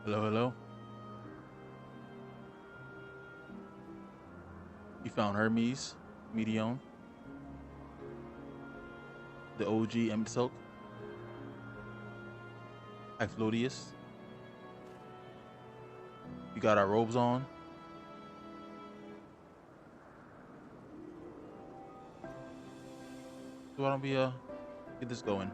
Hello, hello. You found Hermes, Medion, the OG Silk, Hyphlodius. We got our robes on. So why don't we get this going?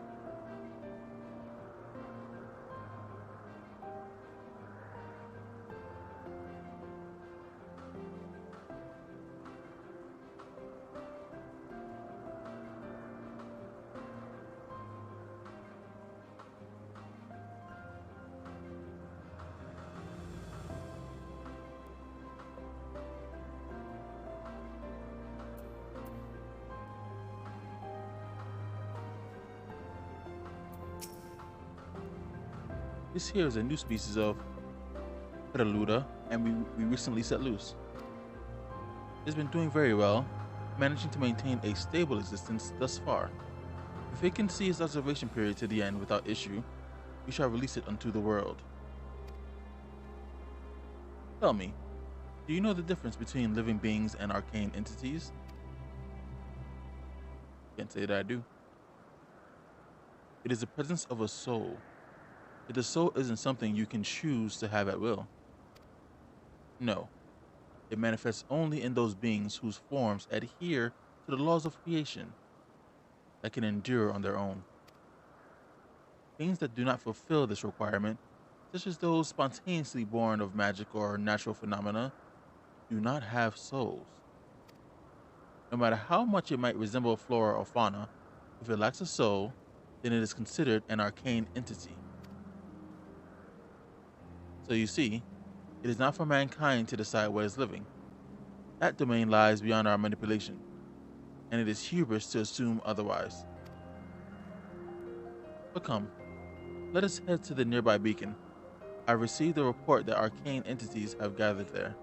This here is a new species of Pedaluda, and we recently set loose. It's been doing very well, managing to maintain a stable existence thus far. If it can see its observation period to the end without issue, we shall release it unto the world. Tell me, do you know the difference between living beings and arcane entities? Can't say that I do. It is the presence of a soul. But the soul isn't something you can choose to have at will. No, it manifests only in those beings whose forms adhere to the laws of creation that can endure on their own. Beings that do not fulfill this requirement, such as those spontaneously born of magic or natural phenomena, do not have souls. No matter how much it might resemble flora or fauna, if it lacks a soul, then it is considered an arcane entity. So you see, it is not for mankind to decide what is living. That domain lies beyond our manipulation, and it is hubris to assume otherwise. But come, let us head to the nearby beacon. I received a report that arcane entities have gathered there.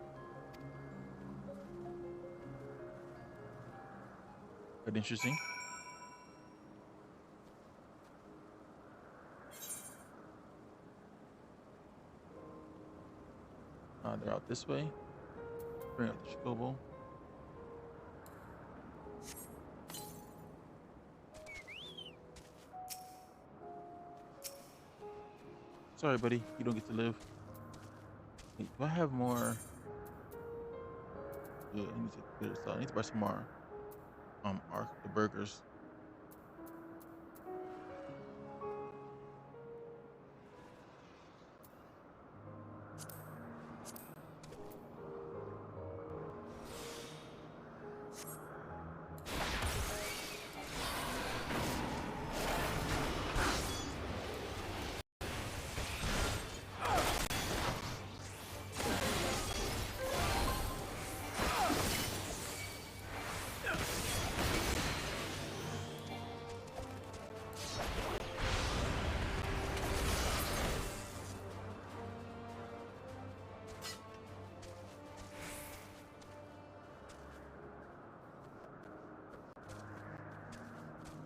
Quite interesting. They're out this way. Bring up the Chocobo. Sorry, buddy. You don't get to live. Wait, do I have more? Good. I need to clear this out. I need to buy some more. The burgers.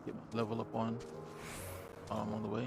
Get my level up on while I'm on the way.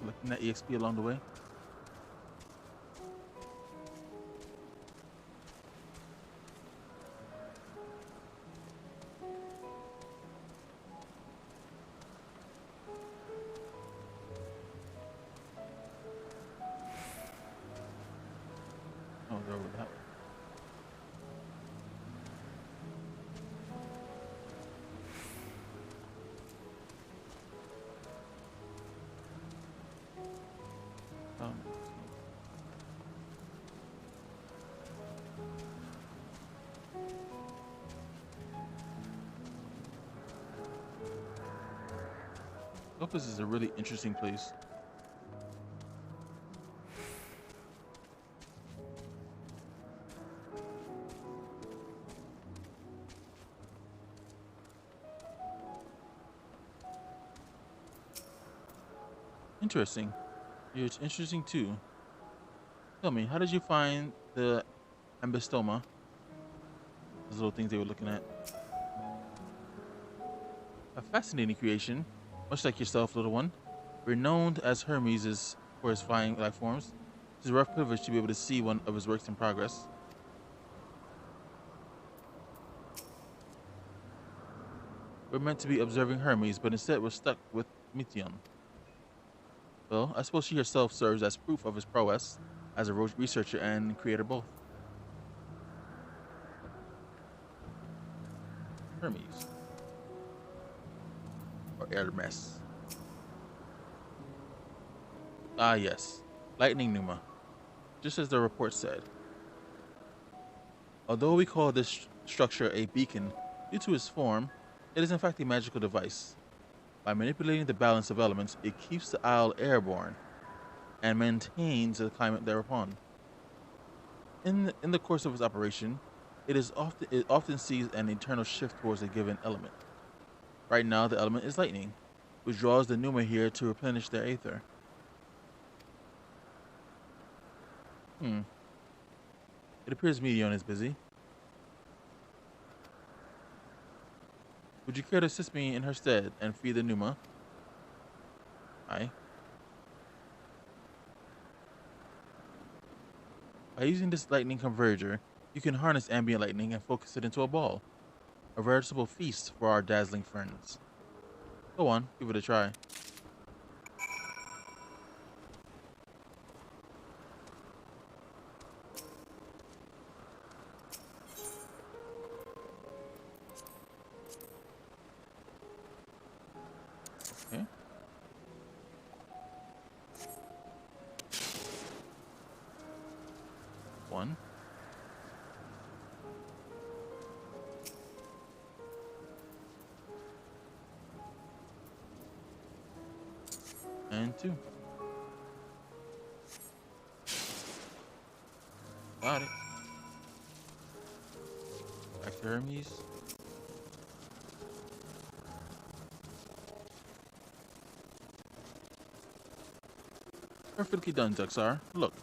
collecting that EXP along the way. Oh, they're over that way. Um, Opus is a really interesting place. Interesting. Yeah, it's interesting too. Tell me, how did you find the ambystoma? Those little things they were looking at. A fascinating creation, much like yourself, little one. Renowned as Hermes is for his flying life forms, it's a rough privilege to be able to see one of his works in progress. We're meant to be observing Hermes, but instead we're stuck with Mithion. Well, I suppose she herself serves as proof of his prowess as a researcher and creator both. Hermes. Or Hermes. Ah, yes. Lightning Numa. Just as the report said. Although we call this structure a beacon, due to its form, it is in fact a magical device. By manipulating the balance of elements, it keeps the isle airborne and maintains the climate thereupon. In the course of its operation, it often sees an internal shift towards a given element. Right now, the element is lightning, which draws the Numa here to replenish their aether. It appears Medion is busy. Would you care to assist me in her stead and feed the Numa? Aye. By using this lightning converger, you can harness ambient lightning and focus it into a ball. A veritable feast for our dazzling friends. Go on, give it a try. Okay. One. And two. Got it. Back to Hermes. Perfectly done, Duxar. Look.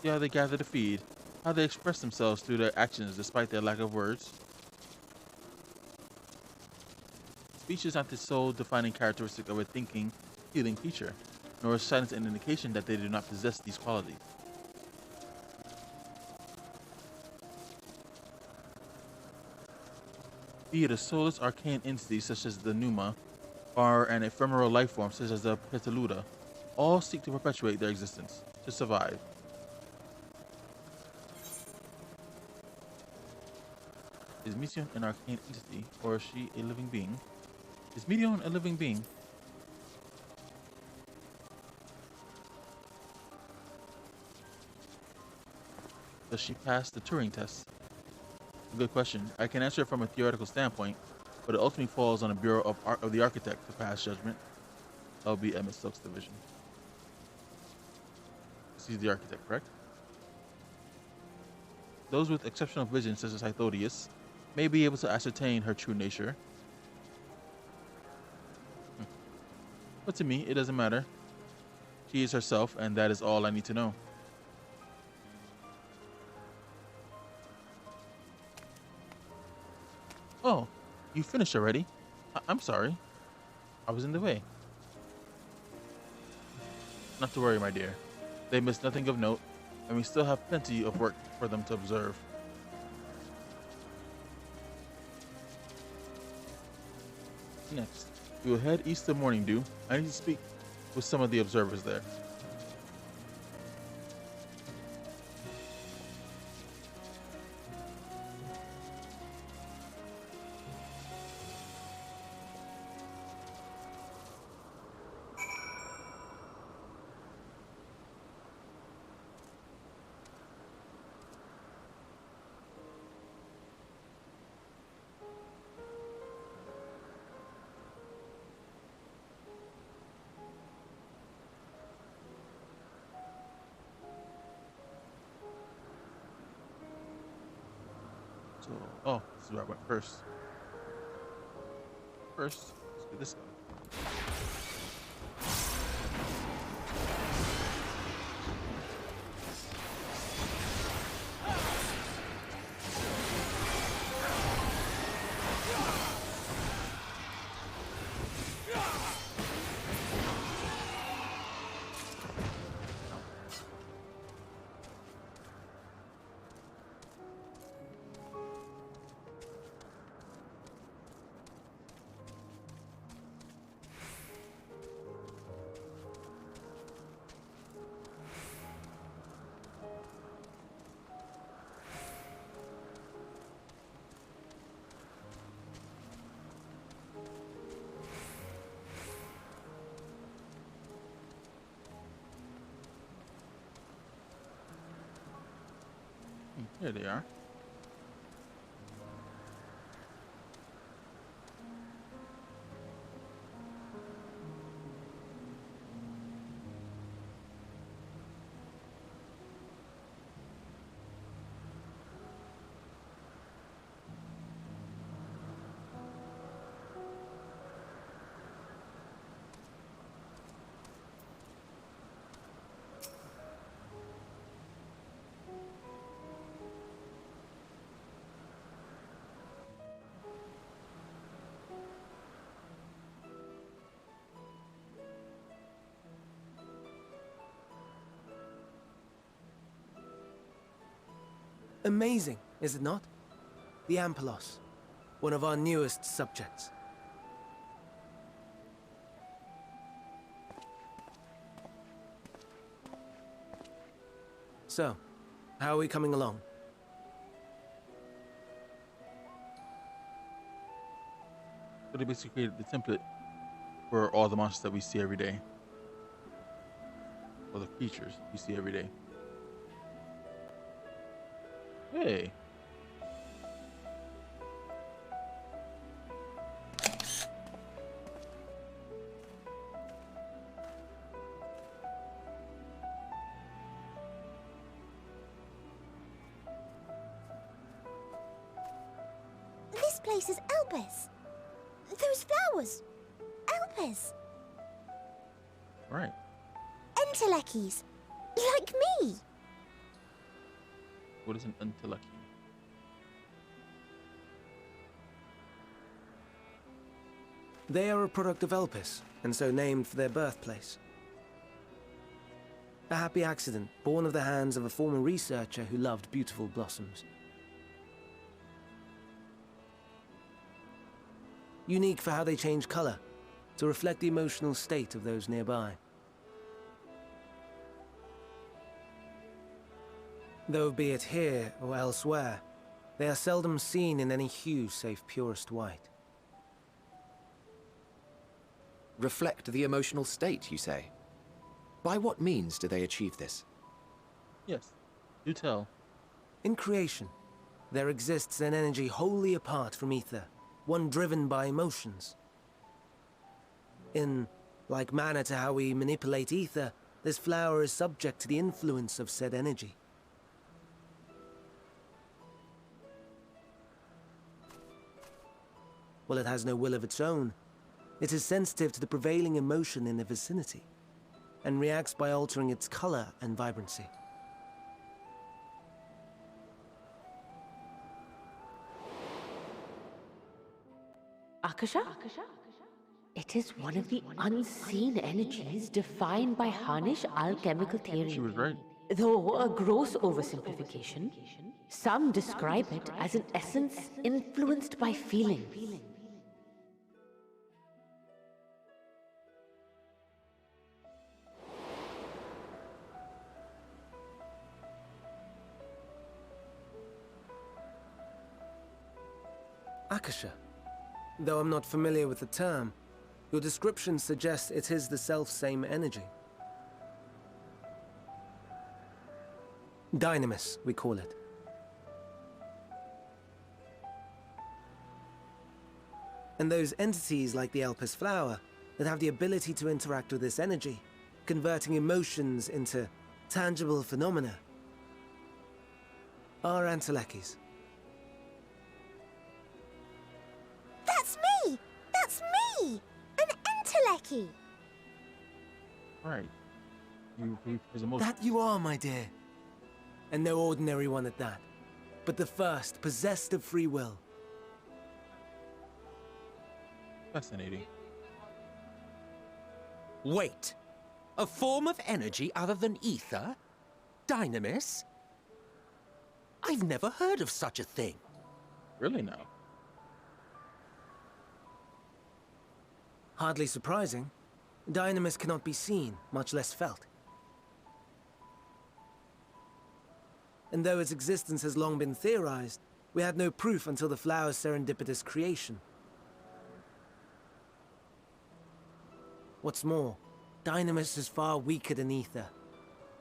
See how they gather to feed, how they express themselves through their actions despite their lack of words. Speech is not the sole defining characteristic of a thinking, feeling creature, nor is silence an indication that they do not possess these qualities. Be it a soulless arcane entity such as the Numa, or an ephemeral life form such as the Petaluda, all seek to perpetuate their existence, to survive. Is Mission an arcane entity, or is she a living being? Is Medion a living being? Does she pass the Turing test? A good question. I can answer it from a theoretical standpoint, but it ultimately falls on the Bureau of the Architect to pass judgment. That will be Emmett Stokes' division. He's the architect, correct? Those with exceptional vision, such as Hythodius, may be able to ascertain her true nature. But to me, it doesn't matter. She is herself, and that is all I need to know. You finished already? I'm sorry. I was in the way. Not to worry, my dear. They missed nothing of note, and we still have plenty of work for them to observe. Next, we will head east to Morning Dew. I need to speak with some of the observers there. So, oh, this is where I went first. First, let's get this guy. Here they are. Amazing, is it not? The Ampelos, one of our newest subjects. So, how are we coming along? So they basically created the template for all the monsters that we see every day. Or the creatures we see every day. Hey. This place is Elpis. Those flowers. Elpis. Right. Entelekis. Like me. What is an Enteleki? They are a product of Elpis, and so named for their birthplace. A happy accident, born of the hands of a former researcher who loved beautiful blossoms. Unique for how they change color, to reflect the emotional state of those nearby. Though be it here or elsewhere, they are seldom seen in any hue save purest white. Reflect the emotional state, you say? By what means do they achieve this? Yes. Do tell. In creation, there exists an energy wholly apart from ether, one driven by emotions. In like manner to how we manipulate ether, this flower is subject to the influence of said energy. While it has no will of its own, it is sensitive to the prevailing emotion in the vicinity, and reacts by altering its color and vibrancy. Akasha? It is one of the unseen energies defined by Harnish alchemical theory. She was right. Though a gross oversimplification, some describe it as an essence influenced by feelings. Akasha. Though I'm not familiar with the term, your description suggests it is the self-same energy. Dynamis, we call it. And those entities like the Elpis flower that have the ability to interact with this energy, converting emotions into tangible phenomena, are Antelekis. That's me! That's me! An Enteleki! Right. You his emotion. That you are, my dear. And no ordinary one at that, but the first possessed of free will. Fascinating. Wait. A form of energy other than ether? Dynamis? I've never heard of such a thing. Really now. Hardly surprising. Dynamis cannot be seen, much less felt. And though its existence has long been theorized, we had no proof until the flower's serendipitous creation. What's more, Dynamis is far weaker than ether.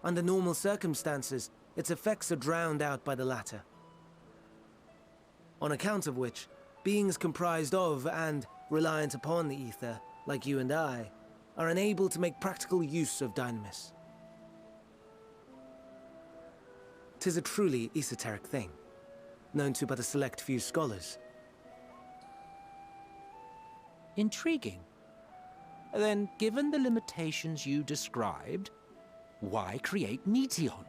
Under normal circumstances, its effects are drowned out by the latter. On account of which, beings comprised of and reliant upon the ether, like you and I, are unable to make practical use of Dynamis. 'Tis a truly esoteric thing, known to but a select few scholars. Intriguing. Then, given the limitations you described, why create Meteon?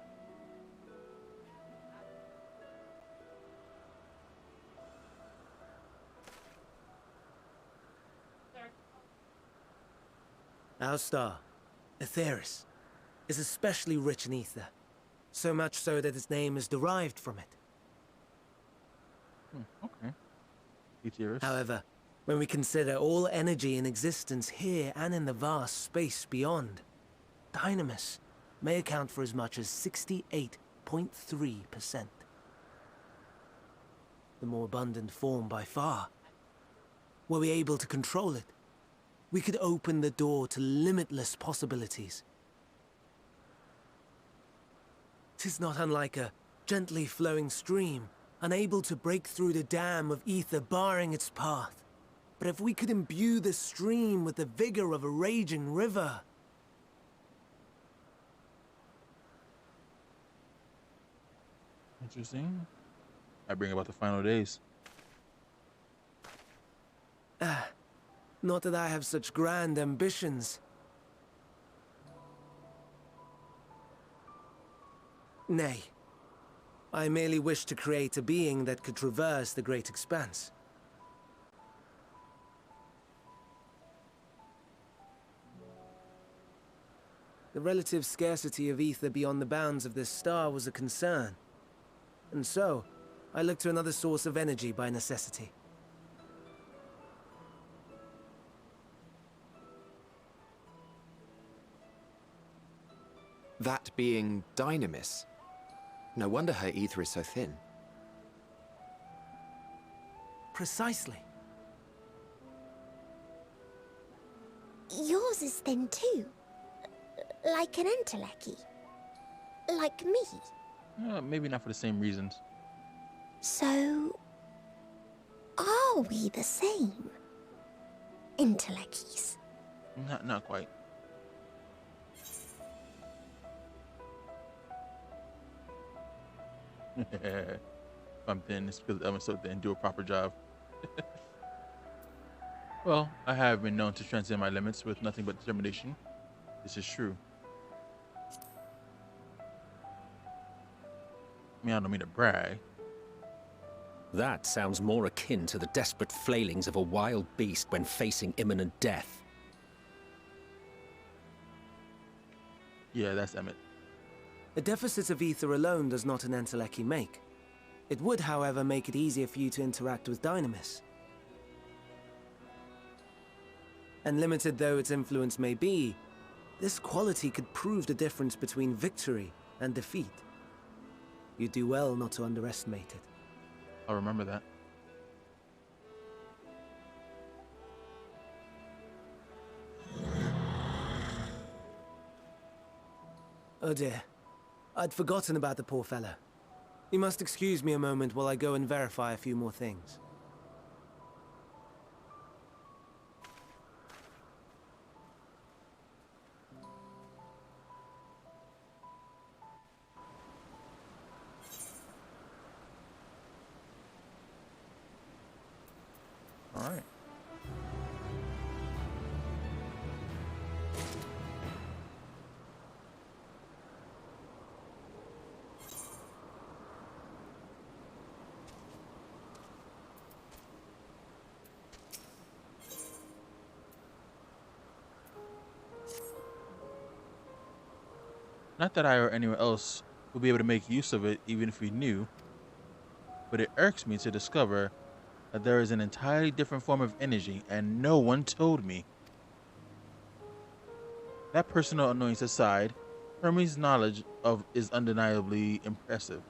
Our star, Aetheris, is especially rich in ether, so much so that its name is derived from it. Okay. Etheris. However, when we consider all energy in existence here and in the vast space beyond, Dynamis may account for as much as 68.3%. The more abundant form by far. Were we able to control it, we could open the door to limitless possibilities. 'Tis not unlike a gently flowing stream, unable to break through the dam of ether barring its path. But if we could imbue the stream with the vigor of a raging river... Interesting. I bring about the final days. Not that I have such grand ambitions. Nay. I merely wish to create a being that could traverse the great expanse. The relative scarcity of ether beyond the bounds of this star was a concern. And so, I looked to another source of energy by necessity. That being Dynamis. No wonder her ether is so thin. Precisely. Yours is thin too. Like an Enteleki. Like me. Maybe not for the same reasons. So... are we the same? Entelekis. Not quite. If I'm thin, it's because I'm so thin. Do a proper job. Well, I have been known to transcend my limits with nothing but determination. This is true. I mean, I don't mean to brag. That sounds more akin to the desperate flailings of a wild beast when facing imminent death. Yeah, that's Emmett. A deficit of ether alone does not an Entelechy make. It would, however, make it easier for you to interact with Dynamis. And limited though its influence may be, this quality could prove the difference between victory and defeat. You do well not to underestimate it. I'll remember that. Oh dear. I'd forgotten about the poor fellow. You must excuse me a moment while I go and verify a few more things. All right. Not that I or anyone else would be able to make use of it even if we knew, but it irks me to discover that there is an entirely different form of energy and no one told me. That personal annoyance aside, Hermes' knowledge of is undeniably impressive.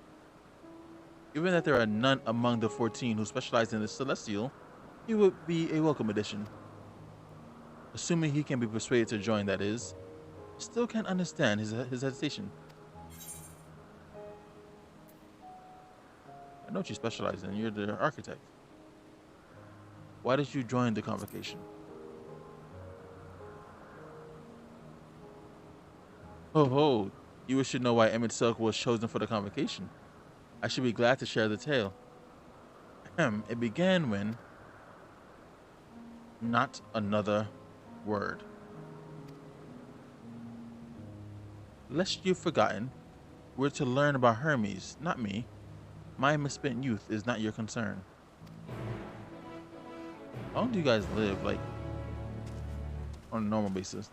Given that there are none among the 14 who specialize in the celestial, he would be a welcome addition. Assuming he can be persuaded to join, that is. Still can't understand his hesitation. I know what you specialize in. You're the architect. Why did you join the convocation? Ho ho, you should know why Emmett Silk was chosen for the convocation. I should be glad to share the tale. It began when... Not another word. Lest you've forgotten, we're to learn about Hermes, not me. My misspent youth is not your concern. How long do you guys live, like, on a normal basis?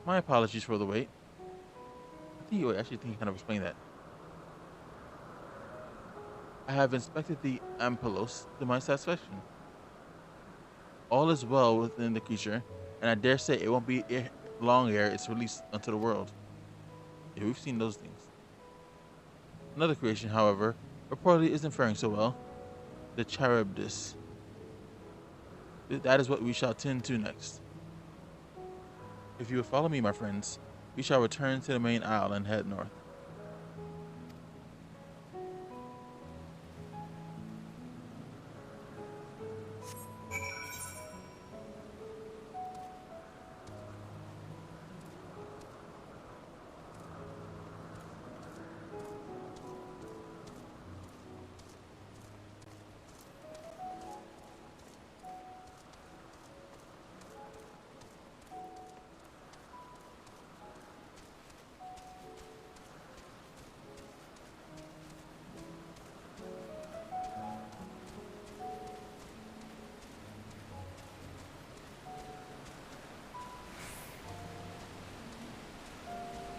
My apologies for the wait. I actually think you kind of explained that. I have inspected the Ampelos to my satisfaction. All is well within the creature, and I dare say it won't be long ere it's released onto the world. Yeah, we've seen those things. Another creation, however, reportedly isn't faring so well. The Charybdis. That is what we shall tend to next. If you will follow me, my friends, we shall return to the main isle and head north.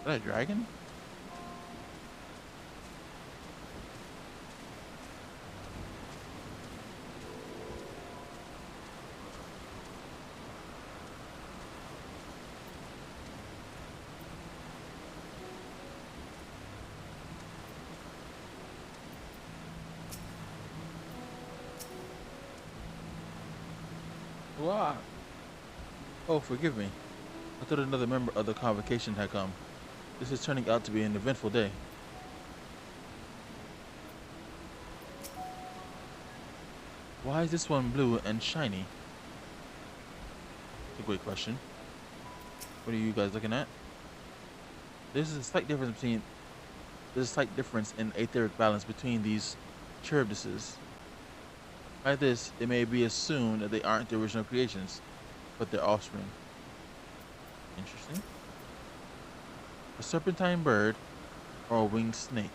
Is that a dragon? Wow. Oh, forgive me. I thought another member of the convocation had come. This is turning out to be an eventful day. Why is this one blue and shiny? That's a great question. What are you guys looking at? There's a slight difference in etheric balance between these Charybdises. By this, it may be assumed that they aren't the original creations, but their offspring. Interesting. A serpentine bird or a winged snake.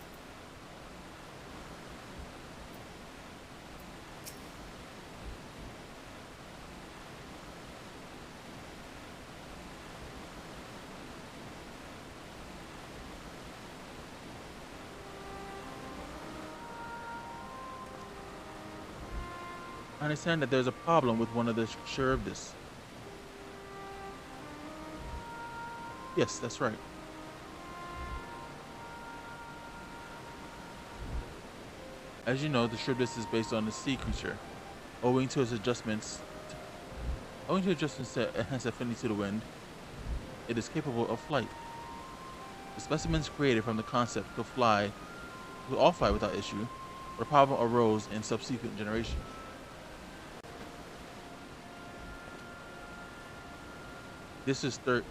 I understand that there's a problem with one of the Charybdis. Yes, that's right. As you know, the Charybdis is based on the sea creature. Owing to its adjustments, owing to adjustments that enhance affinity to the wind, it is capable of flight. The specimens created from the concept could all fly without issue, but a problem arose in subsequent generations. This third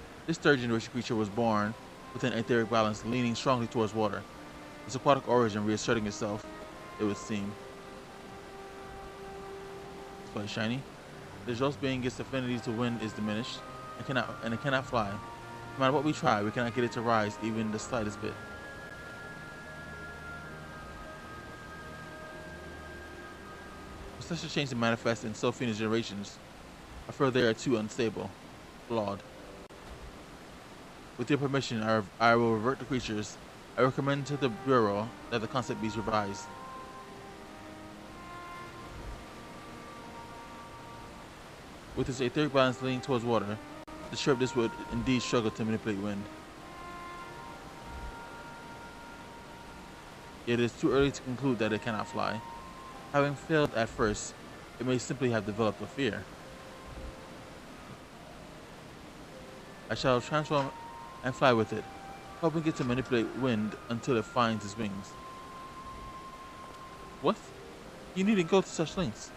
generation creature was born with an etheric balance leaning strongly towards water. Its aquatic origin reasserting itself, it would seem. It's quite shiny. The result being its affinity to wind is diminished and it cannot fly. No matter what we try, we cannot get it to rise even the slightest bit. For such a change to manifest in so few generations, I feel they are too unstable, flawed. With your permission, I will revert the creatures. I recommend to the Bureau that the concept be revised. With its etheric balance leaning towards water, the Charybdis would indeed struggle to manipulate wind. Yet it is too early to conclude that it cannot fly. Having failed at first, it may simply have developed a fear. I shall transform and fly with it, helping it to manipulate wind until it finds its wings. What? You needn't go to such lengths.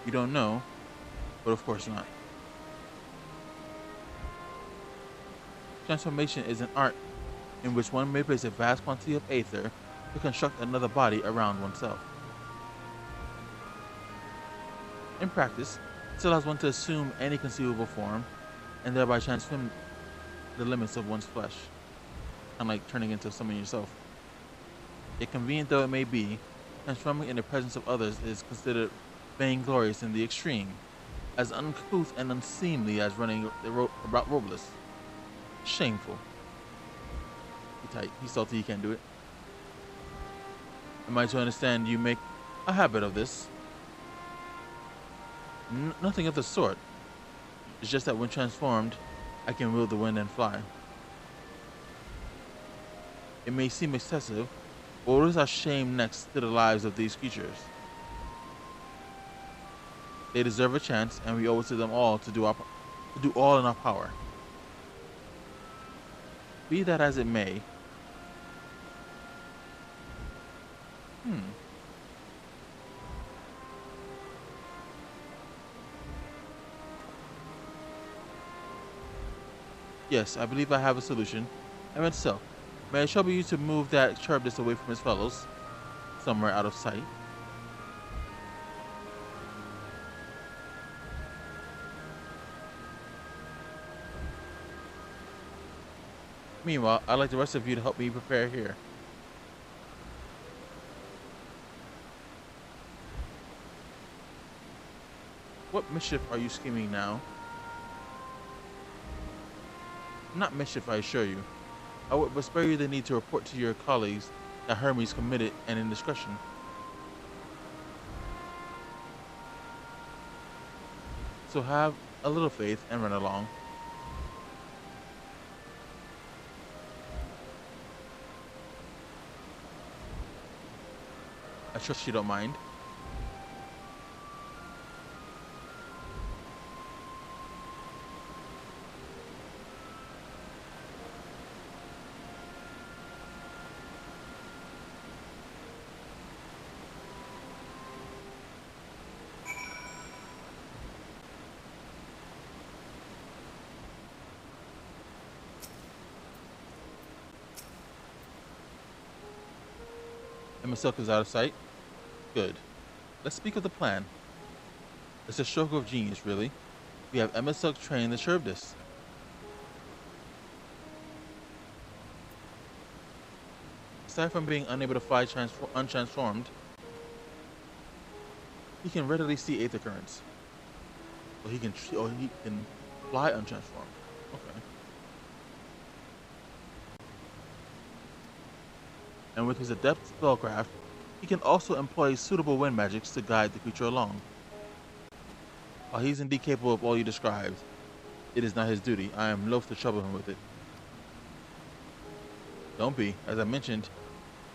You don't know, but of course not. Transformation is an art in which one manipulates a vast quantity of aether to construct another body around oneself. In practice, this allows one to assume any conceivable form and thereby transform the limits of one's flesh, unlike turning into someone yourself. Yet convenient though it may be, transforming in the presence of others is considered vainglorious in the extreme, as uncouth and unseemly as running about robeless. Shameful. He's salty he can't do it. Am I to understand you make a habit of this? Nothing of the sort. It's just that when transformed, I can wield the wind and fly. It may seem excessive, but what is our shame next to the lives of these creatures? They deserve a chance, and we owe it to them all to do all in our power. Be that as it may. Yes, I believe I have a solution. I meant so. May I trouble you to move that Charybdis away from his fellows? Somewhere out of sight. Meanwhile, I'd like the rest of you to help me prepare here. What mischief are you scheming now? Not mischief, I assure you. I would but spare you the need to report to your colleagues that Hermes committed an indiscretion. So have a little faith and run along. I trust you don't mind. MSQ is out of sight? Good. Let's speak of the plan. It's a stroke of genius, really. We have MSQ train the Charybdis. Aside from being unable to fly untransformed, he can readily see aether currents. Or he can fly untransformed. Okay. and with his adept spellcraft, he can also employ suitable wind magics to guide the creature along. While he's indeed capable of all you described, it is not his duty. I am loath to trouble him with it. Don't be. As I mentioned,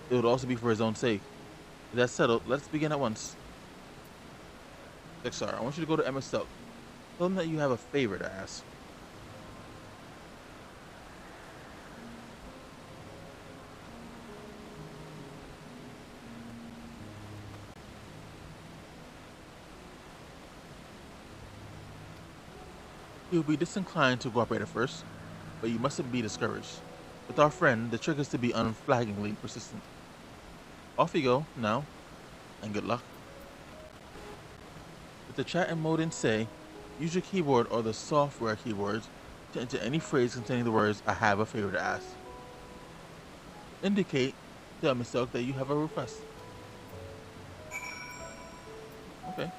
it would also be for his own sake. With that settled, let's begin at once. Dexar, I want you to go to MSQ. Tell him that you have a favor to ask. He will be disinclined to cooperate at first, but you mustn't be discouraged. With our friend, the trick is to be unflaggingly persistent. Off you go, now, and good luck. With the chat and mode in say, use your keyboard or the software keyboard to enter any phrase containing the words, I have a favor to ask. Indicate to MSQ that you have a request. Okay.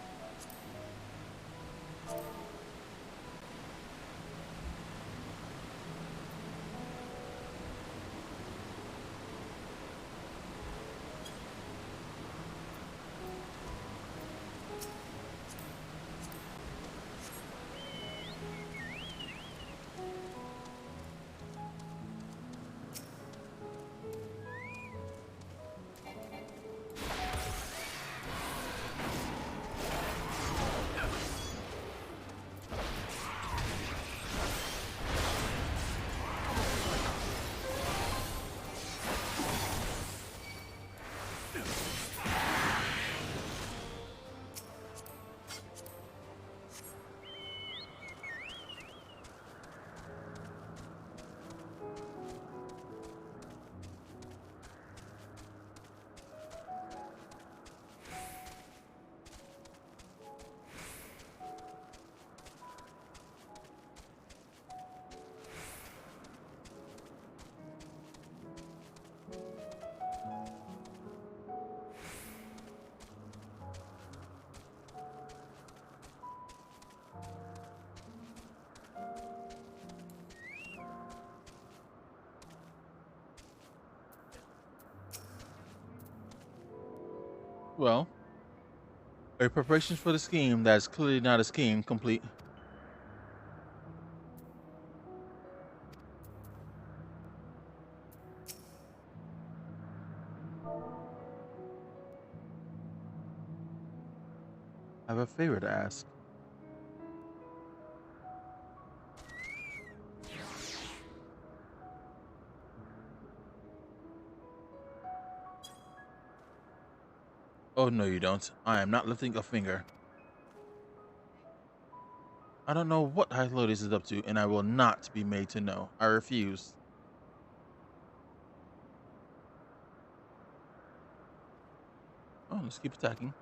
Well, are your preparations for the scheme that is clearly not a scheme complete? I have a favor to ask. Oh, no, you don't. I am not lifting a finger. I don't know what Hylodes is up to, and I will not be made to know. I refuse. Oh, let's keep attacking.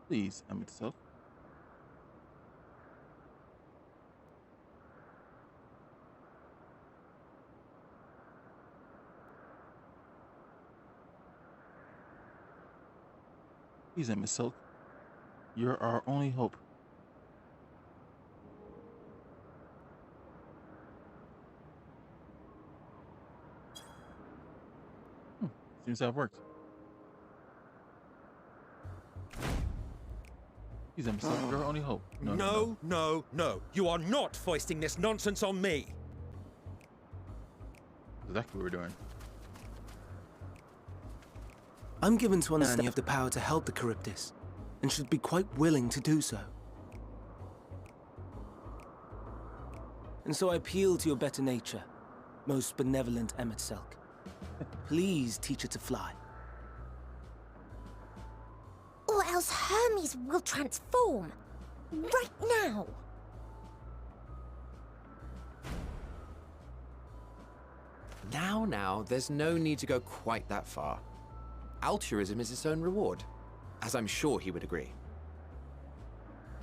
Please, MSQ. Please, MSQ. You're our only hope. Seems to have worked. Please, MSQ. You're our only hope. No. You are not foisting this nonsense on me. Exactly what we're doing. I'm given to understand you have the power to help the Charybdis, and should be quite willing to do so. And so I appeal to your better nature, most benevolent MSQ. Please teach her to fly. Or else Hermes will transform. Right now. Now, there's no need to go quite that far. Altruism is its own reward, as I'm sure he would agree.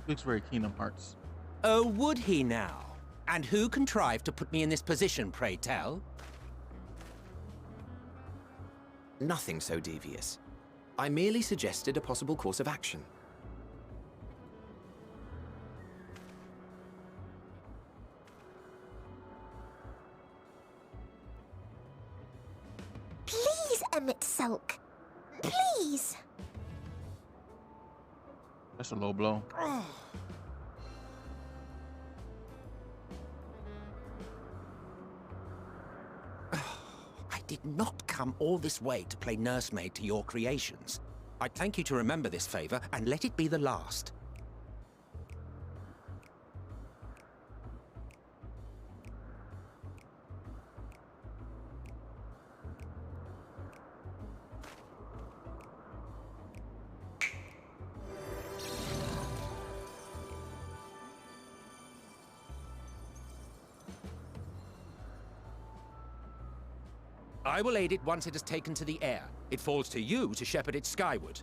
Looks very Kingdom Hearts. Oh, would he now? And who contrived to put me in this position, pray tell? Nothing so devious. I merely suggested a possible course of action. Emmett Selk. Please! That's a low blow. I did not come all this way to play nursemaid to your creations. I'd thank you to remember this favor and let it be the last. I will aid it once it is taken to the air. It falls to you to shepherd it skyward.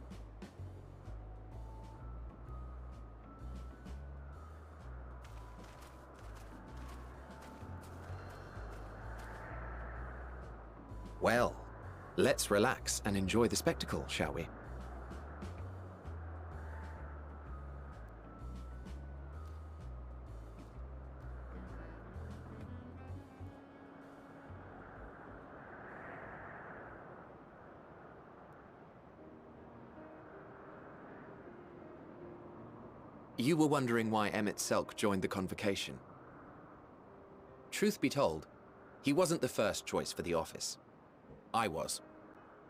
Well, let's relax and enjoy the spectacle, shall we? You were wondering why Emmett Selk joined the convocation. Truth be told, he wasn't the first choice for the office. I was,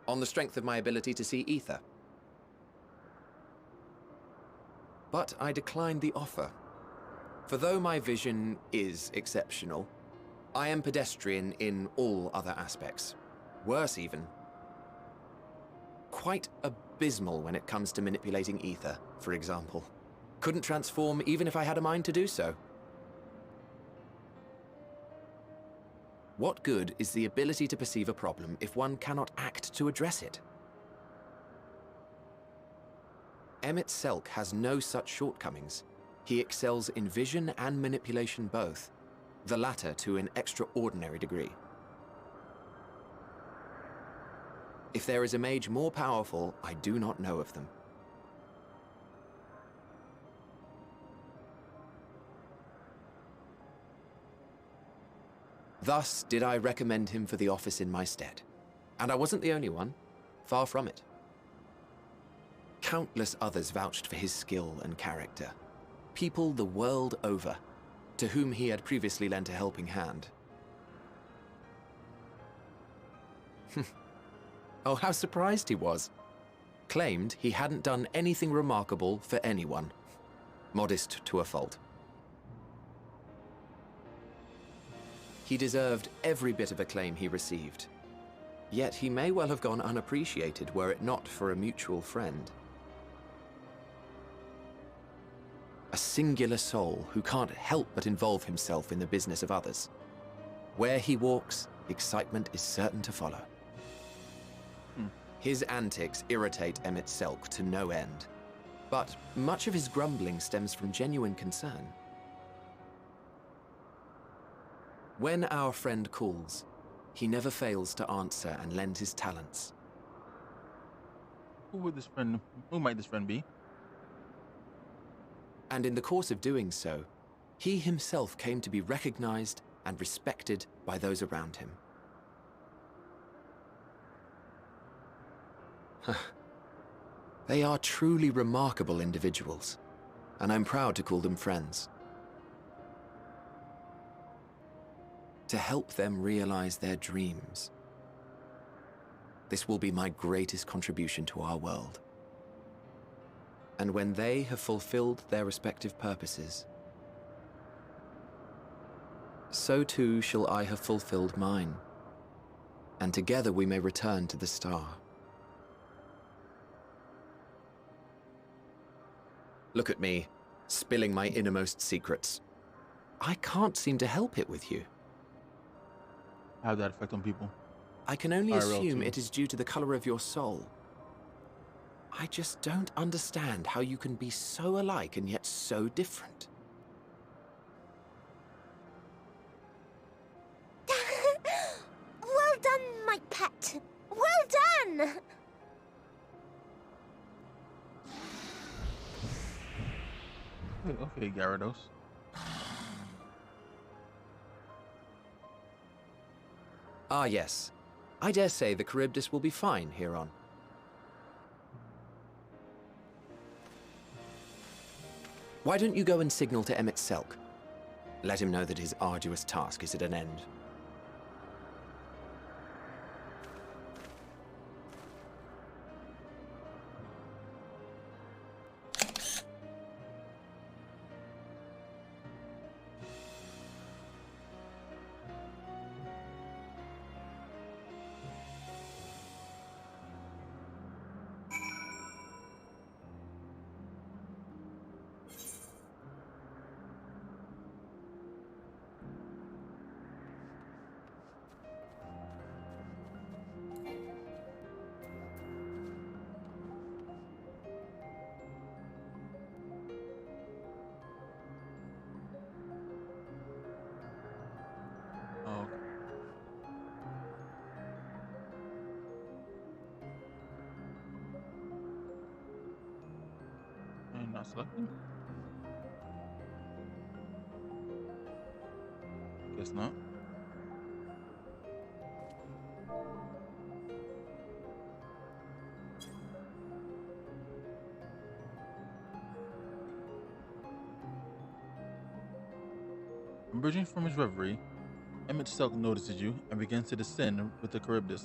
on the strength of my ability to see ether. But I declined the offer. For though my vision is exceptional, I am pedestrian in all other aspects. Worse even. Quite abysmal when it comes to manipulating ether, for example. Couldn't transform even if I had a mind to do so. What good is the ability to perceive a problem if one cannot act to address it? Emmett Selk has no such shortcomings. He excels in vision and manipulation both, the latter to an extraordinary degree. If there is a mage more powerful, I do not know of them. Thus did I recommend him for the office in my stead. And I wasn't the only one. Far from it. Countless others vouched for his skill and character. People the world over, to whom he had previously lent a helping hand. Oh, how surprised he was. Claimed he hadn't done anything remarkable for anyone. Modest to a fault. He deserved every bit of acclaim he received. Yet he may well have gone unappreciated were it not for a mutual friend. A singular soul who can't help but involve himself in the business of others. Where he walks, excitement is certain to follow. His antics irritate Emmett Selk to no end. But much of his grumbling stems from genuine concern. When our friend calls, he never fails to answer and lend his talents. Who might this friend be? And in the course of doing so, he himself came to be recognized and respected by those around him. They are truly remarkable individuals, and I'm proud to call them friends. To help them realize their dreams. This will be my greatest contribution to our world. And when they have fulfilled their respective purposes, so too shall I have fulfilled mine, and together we may return to the star. Look at me, spilling my innermost secrets. I can't seem to help it with you. Have that effect on people. I can only IRL assume too. it is due to the color of your soul. I just don't understand how you can be so alike and yet so different. Well done, my pet. Well done! Okay, Gyarados. Ah yes, I dare say the Charybdis will be fine here on. Why don't you go and signal to Emmett Selk? Let him know that his arduous task is at an end. Oh, I'm not selecting. Guess not. Emerging from his reverie, Emmett Selk notices you and begins to descend with the Charybdis.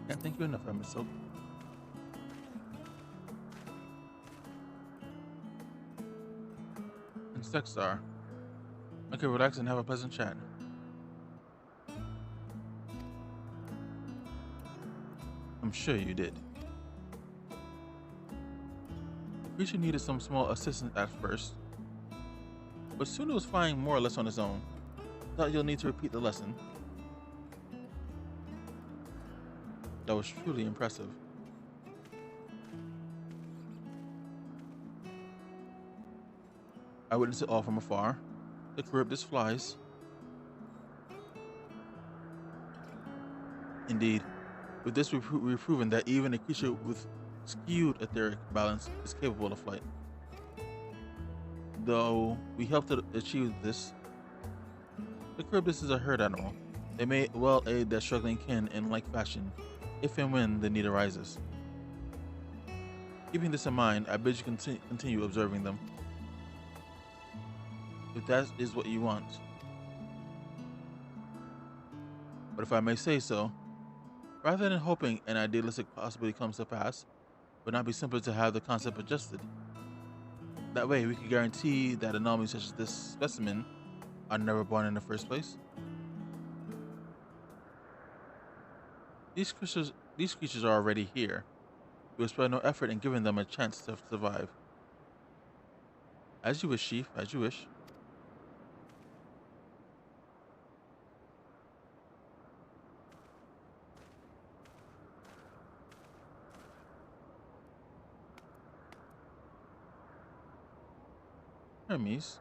Can't thank you enough, Emmett Selk. And Sexar. Okay, relax and have a pleasant chat. I'm sure you did. The creature needed some small assistance at first, but soon it was flying more or less on its own. Thought you'll need to repeat the lesson. That was truly impressive. I witnessed it all from afar. The Charybdis flies. Indeed, with this we've proven that even a creature with skewed etheric balance is capable of flight. Though we helped to achieve this, the Charybdis is a herd animal. They may well aid their struggling kin in like fashion, if and when the need arises. Keeping this in mind, I bid you continue observing them. If that is what you want. But if I may say so, rather than hoping an idealistic possibility comes to pass, would not be simpler to have the concept adjusted. That way we could guarantee that anomalies such as this specimen are never born in the first place. These creatures are already here. We will spare no effort in giving them a chance to survive. As you wish, Chief, as you wish. Hermes.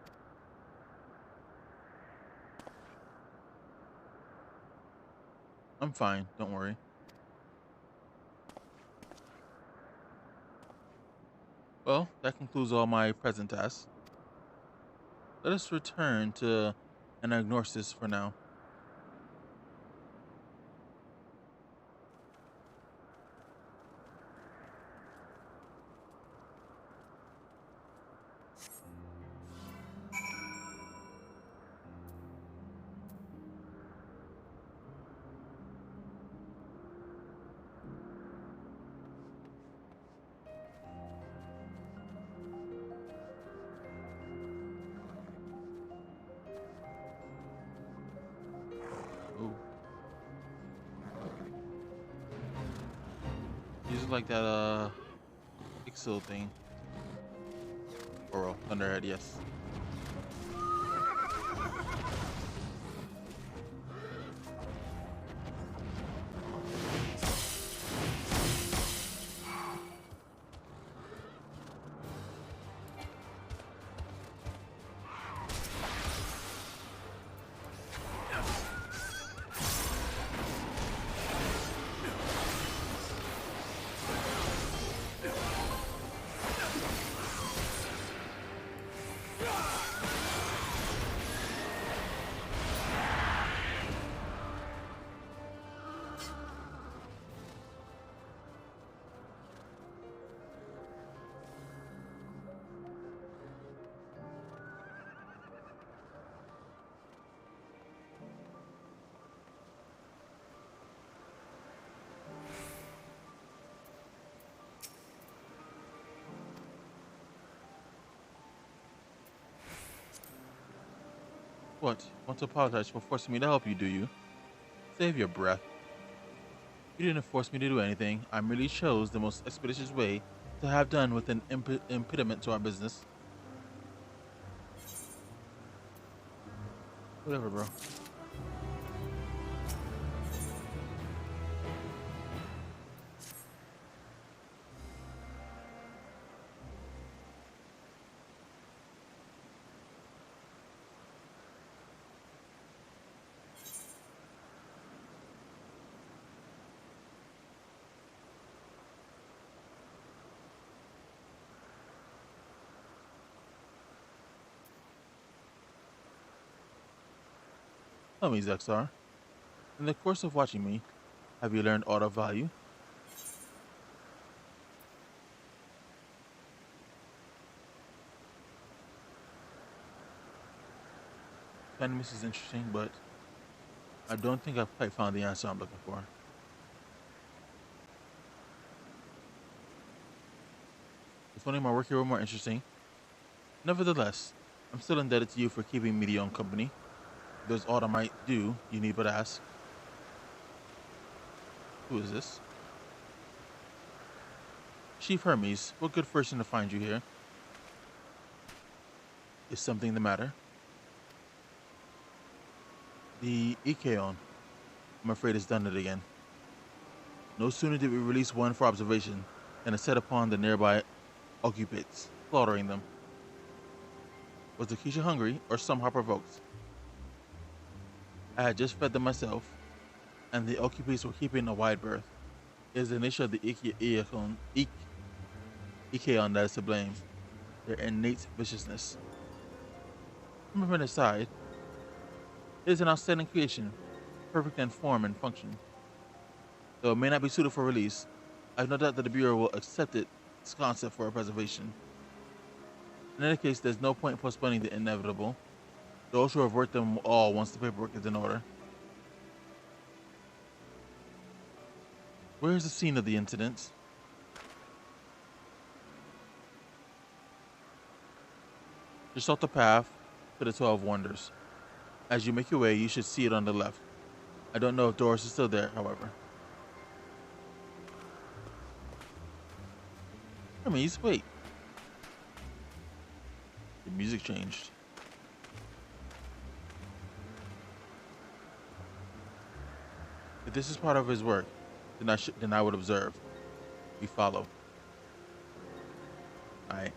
I'm fine, don't worry. Well, that concludes all my present tasks. Let us return to Anagnosis for now. Ooh. Use like that Ixil thing. Or Thunderhead, yes. What? You want to apologize for forcing me to help you, do you? Save your breath. You didn't force me to do anything. I merely chose the most expeditious way to have done with an impediment to our business. Whatever, bro. Tell me, Zexar, in the course of watching me, have you learned aught of value? Dynamis is interesting, but I don't think I've quite found the answer I'm looking for. If only my work here were more interesting. Nevertheless, I'm still indebted to you for keeping me the young company. If there's aught I might do, you need but ask. Who is this? Chief Hermes, what good fortune to find you here. Is something the matter? The Ikeon, I'm afraid, has done it again. No sooner did we release one for observation than it set upon the nearby occupants, slaughtering them. Was the Keisha hungry or somehow provoked? I had just fed them myself, and the occupants were keeping a wide berth. It is the nature of the Ikeon that is to blame, their innate viciousness. From a minute aside, it is an outstanding creation, perfect in form and function. Though it may not be suited for release, I have no doubt that the Bureau will accept its concept for preservation. In any case, there's no point in postponing the inevitable. Those who have worked them all once the paperwork is in order. Where is the scene of the incident? Just off the path to the 12 Wonders. As you make your way, you should see it on the left. I don't know if Doris is still there, however. Hermes, wait. The music changed. If this is part of his work, then I would observe. We follow. Alright.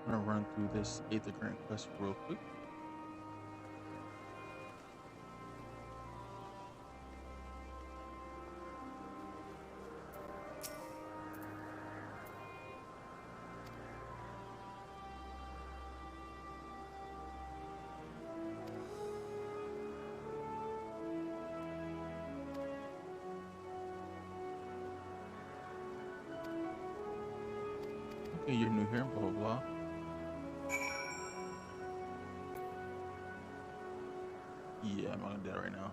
I'm gonna run through this 8th Grant quest real quick. Okay, you're new here, blah blah blah. Yeah, I'm not gonna do that right now.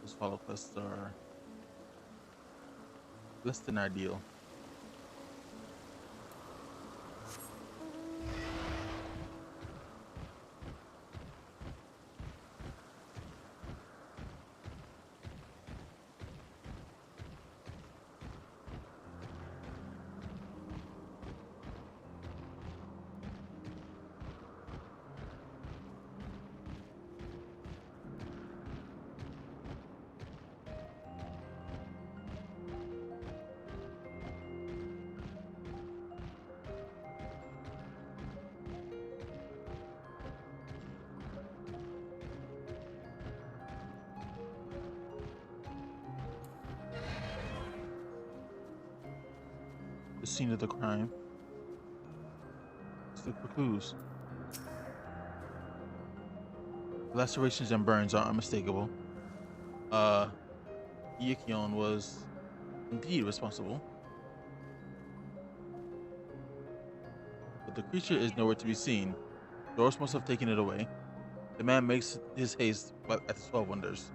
Those follow quests are less than ideal. scene of the crime. Let's look for clues. Lacerations and burns are unmistakable. Ikion was indeed responsible. But the creature is nowhere to be seen. Doris must have taken it away. The man makes his haste at the 12 Wonders.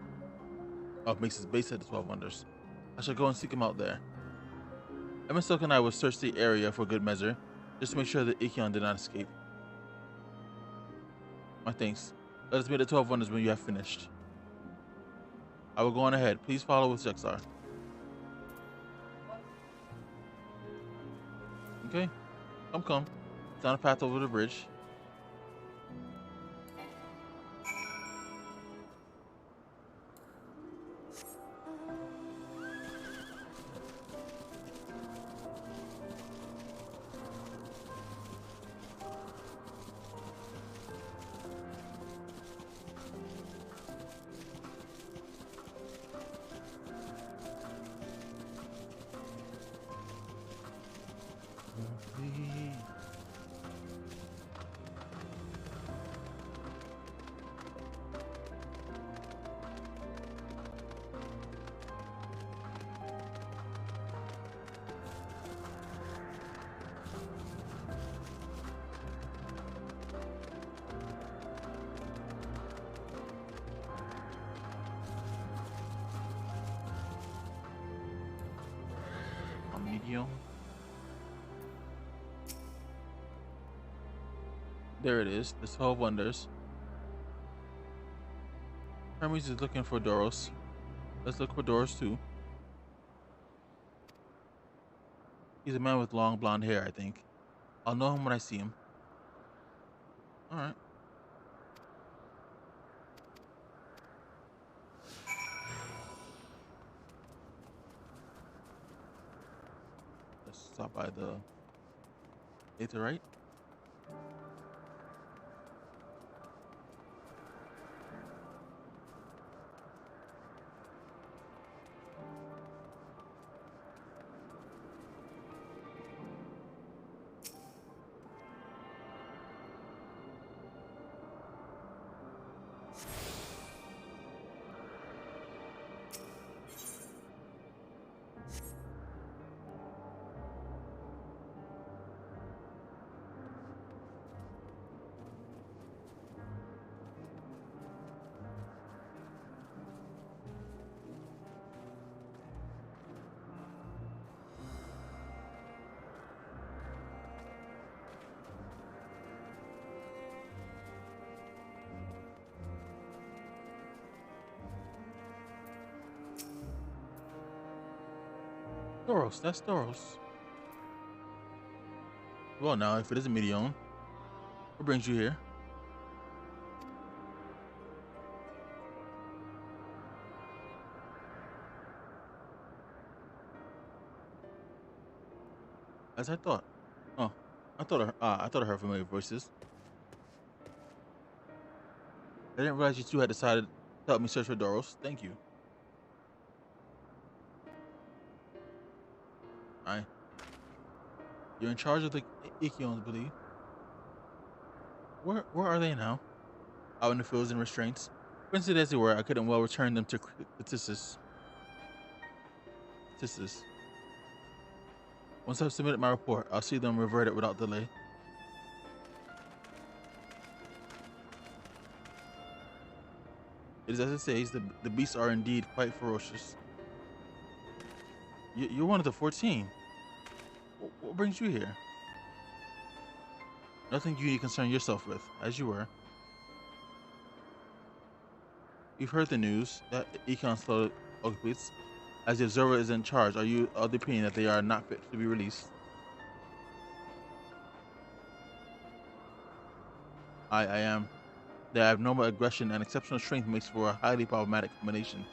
Makes his base at the 12 Wonders. I shall go and seek him out there. Emma Stoke and I will search the area for good measure, just to make sure that Ikion did not escape. My thanks. Let us meet at 12 Wonders when you have finished. I will go on ahead. Please follow with Jexar. Okay. Come. Down a path over the bridge. Medium. There it is, the 12 Wonders. Hermes is looking for Doros. Let's look for Doros too. He's a man with long blonde hair, I think. I'll know him when I see him. Alright. Let's stop by the Aetherite. Doros, that's Doros. Well, now, if it isn't Medion, what brings you here? As I thought. Oh, I thought I heard familiar voices. I didn't realize you two had decided to help me search for Doros. Thank you. You're in charge of the Ikions, I believe. Where are they now? Out in the fields and restraints. Printed as they were, I couldn't well return them to Tissus. Once I've submitted my report, I'll see them reverted without delay. It is as it says, the beasts are indeed quite ferocious. You're one of the 14. What brings you here? Nothing you need to concern yourself with, as you were. You've heard the news that Econ slaughtered Occupants. As the observer is in charge, are you of the opinion that they are not fit to be released? I am. Their abnormal aggression and exceptional strength makes for a highly problematic combination.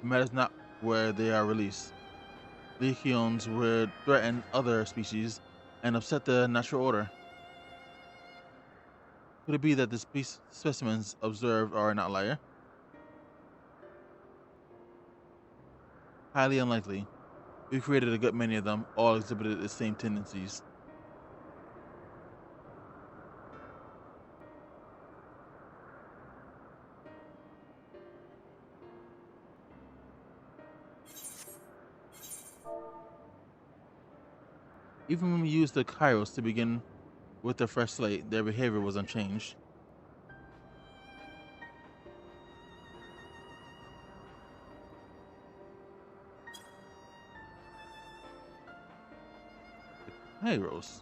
It matters not where they are released. Lechions would threaten other species and upset the natural order. Could it be that the specimens observed are an outlier? Highly unlikely. We created a good many of them, all exhibited the same tendencies. Even when we used the Kairos to begin with a fresh slate, their behavior was unchanged. Kairos,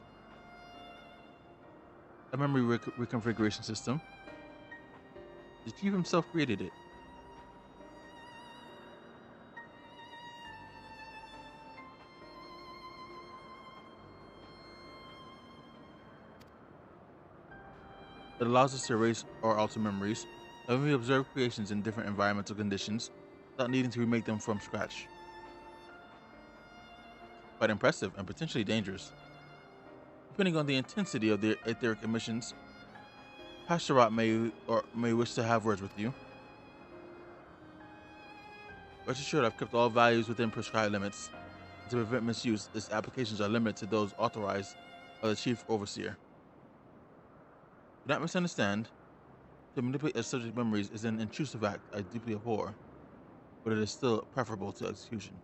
a memory reconfiguration system. The chief himself created it. It allows us to erase or alter memories, and we observe creations in different environmental conditions without needing to remake them from scratch. Quite impressive and potentially dangerous. Depending on the intensity of the etheric emissions, Pastorot may wish to have words with you. Rest assured, I've kept all values within prescribed limits. To prevent misuse, its applications are limited to those authorized by the Chief Overseer. Do not misunderstand. To manipulate a subject's memories is an intrusive act I deeply abhor, but it is still preferable to execution.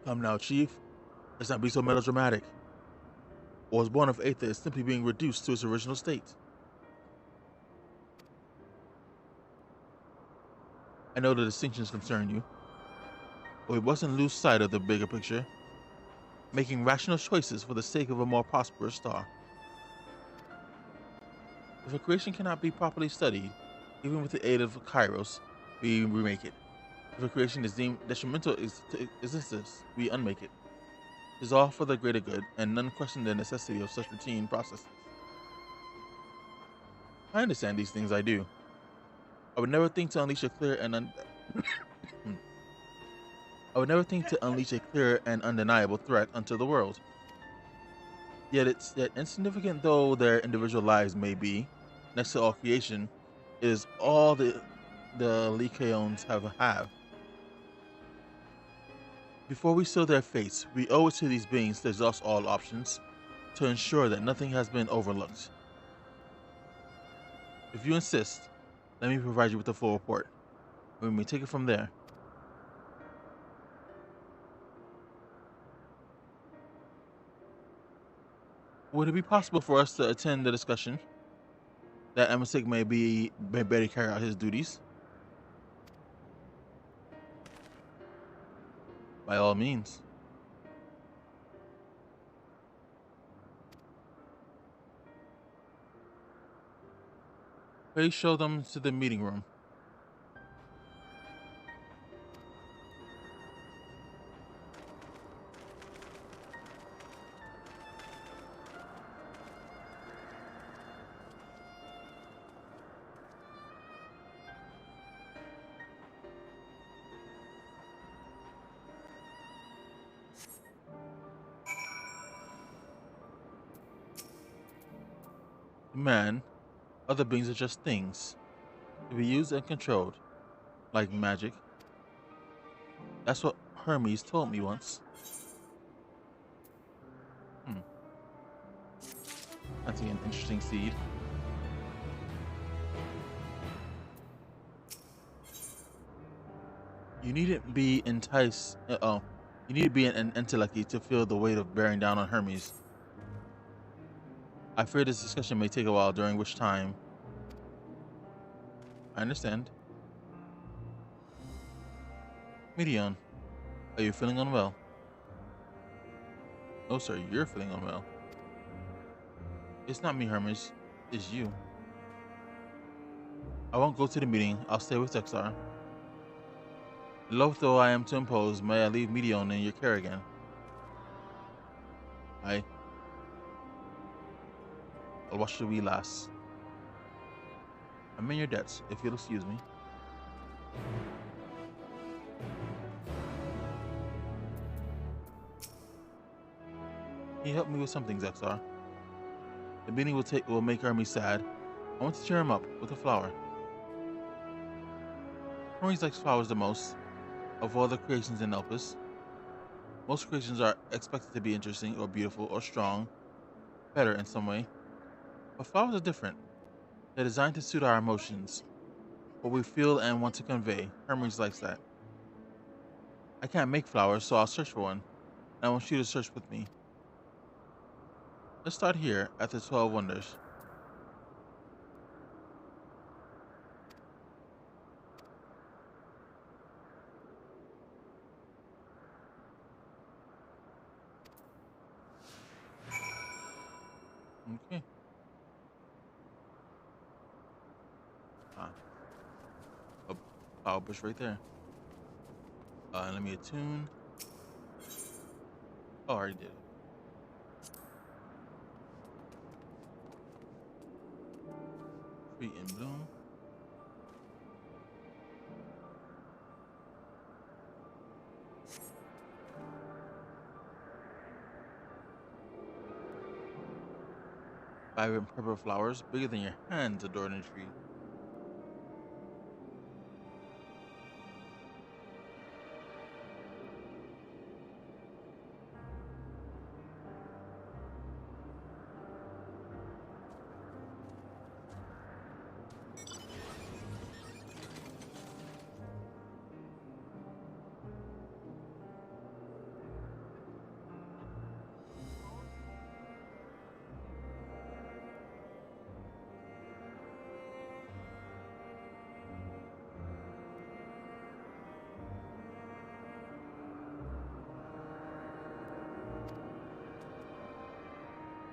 Come now, Chief. Let's not be so melodramatic. What was born of Aether is simply being reduced to its original state. I know the distinctions concern you, but we mustn't lose sight of the bigger picture, making rational choices for the sake of a more prosperous star. If a creation cannot be properly studied, even with the aid of Kairos, we remake it. If a creation is deemed detrimental to existence, we unmake it. It is all for the greater good, and none question the necessity of such routine processes. I understand these things, I do. I would never think to unleash a clear and I would never think to unleash a clear and undeniable threat unto the world. Yet insignificant though their individual lives may be, next to all creation, it is all the Lycaons have. Before we seal their fates, we owe it to these beings to exhaust all options, to ensure that nothing has been overlooked. If you insist, let me provide you with a full report, and we may take it from there. Would it be possible for us to attend the discussion, that MSQ may better carry out his duties? By all means. Please show them to the meeting room. Man, other beings are just things, to be used and controlled, like magic. That's what Hermes told me once. Planting an interesting seed. You needn't be enticed. You need to be an intellect to feel the weight of bearing down on Hermes. I fear this discussion may take a while, during which time. I understand. Medion, are you feeling unwell? No, sir, you're feeling unwell. It's not me, Hermes. It's you. I won't go to the meeting. I'll stay with Texar. Loath though I am to impose, may I leave Medion in your care again? I'll watch the wee lass. I'm in your debts, if you'll excuse me. Can you help me with something, Zexar? The meeting will make Hermes sad. I want to cheer him up with a flower. Hermes likes flowers the most of all the creations in Elpis. Most creations are expected to be interesting or beautiful or strong, better in some way. But flowers are different. They're designed to suit our emotions, what we feel and want to convey. Hermes likes that. I can't make flowers, so I'll search for one. And I want you to search with me. Let's start here at the 12 Wonders. Okay. Ah, a flower bush right there. Let me attune. Oh, I already did it. Tree in bloom. Vibrant purple flowers, bigger than your hands, adorn the tree.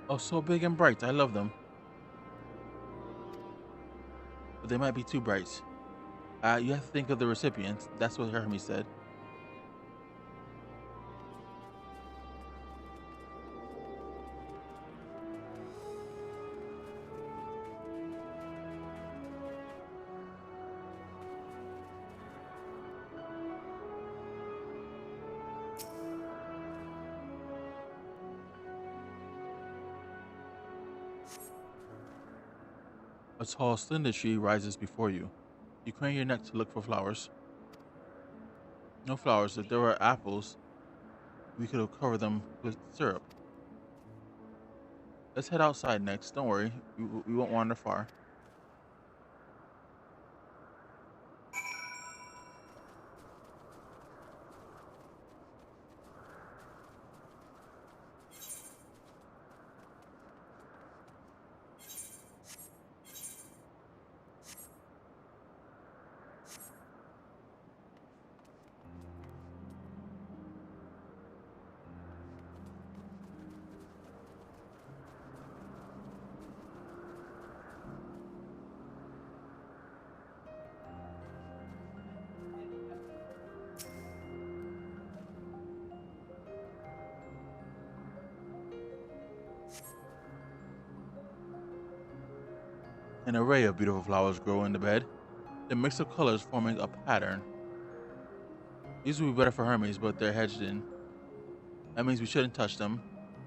Oh, so big and bright. I love them. But they might be too bright. You have to think of the recipient. That's what Hermes said. A tall, slender tree rises before you. You crane your neck to look for flowers. No flowers. If there were apples, we could have covered them with syrup. Let's head outside next. Don't worry, we won't wander far. An array of beautiful flowers grow in the bed, the mix of colors forming a pattern. These would be better for Hermes, but they're hedged in. That means we shouldn't touch them.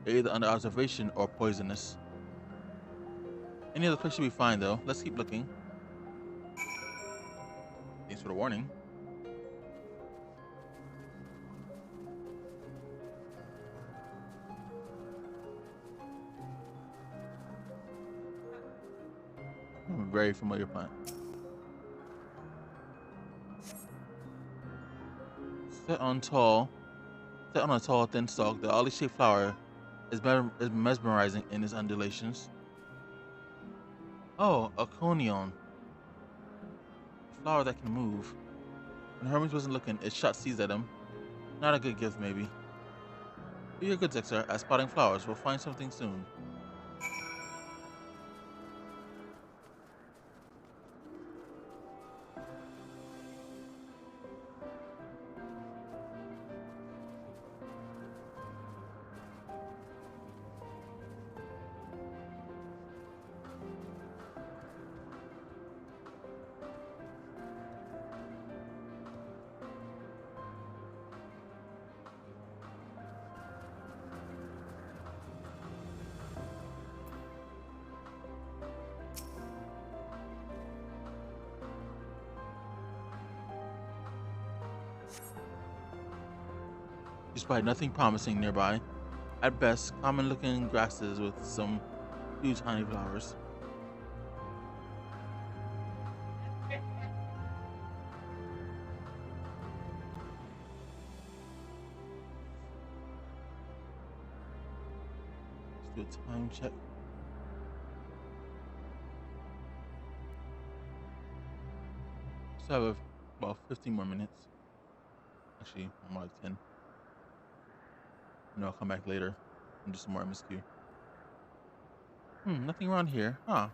They're either under observation or poisonous. Any other place should be fine, though. Let's keep looking. Thanks for the warning. Very familiar plant. Set on a tall, thin stalk, the oddly shaped flower is mesmerizing in its undulations. Oh, a conion. A flower that can move. When Hermes wasn't looking, it shot seeds at him. Not a good gift, maybe. Do your good, Zexar. At spotting flowers, we'll find something soon. despite nothing promising nearby. At best, common-looking grasses with some few tiny flowers. Let's do a time check. So I have about 15 more minutes. Actually, more like 10. And I'll come back later and do some more MSQ. Nothing around here. Huh.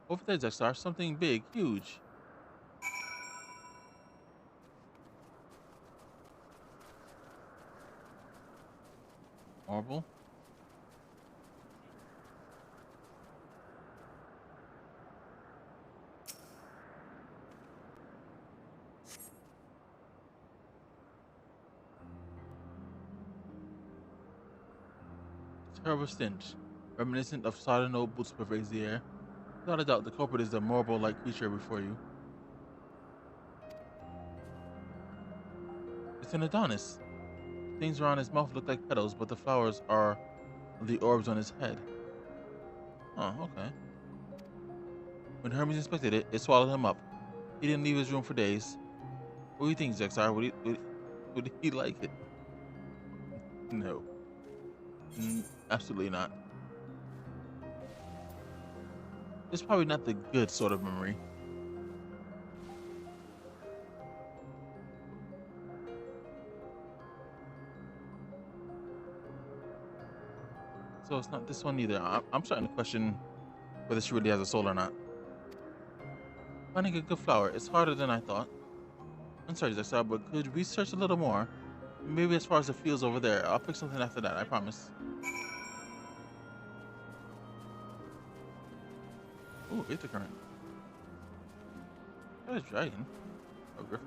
Over there, Zexar, something big, huge. Marble? Terrible stench, reminiscent of sodden old boots pervades the air. Without a doubt, the culprit is the marble-like creature before you. It's an Adonis. Things around his mouth look like petals, but the flowers are the orbs on his head. Oh, okay. When Hermes inspected it, it swallowed him up. He didn't leave his room for days. What do you think, Zexar? Would he like it? No. Absolutely not. It's probably not the good sort of memory. So it's not this one either. I'm starting to question whether she really has a soul or not. Finding a good flower is harder than I thought. I'm sorry, Zexar, but could we search a little more? Maybe as far as the fields over there. I'll pick something after that, I promise. Ooh, Aether Current. That is dragon. Oh, griffin.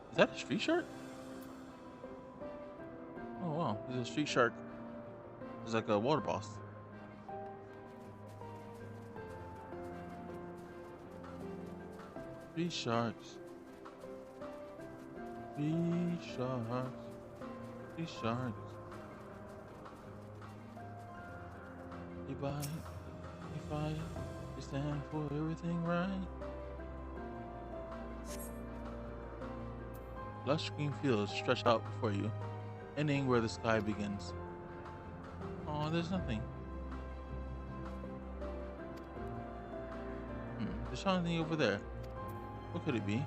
Is that a street shark? Oh wow, he's a street shark. He's like a water boss. Street sharks. Street sharks. Street sharks. They bite, they fight, they stand for everything right. Lush green fields stretch out before you, ending where the sky begins. Oh, there's nothing. There's something over there. What could it be?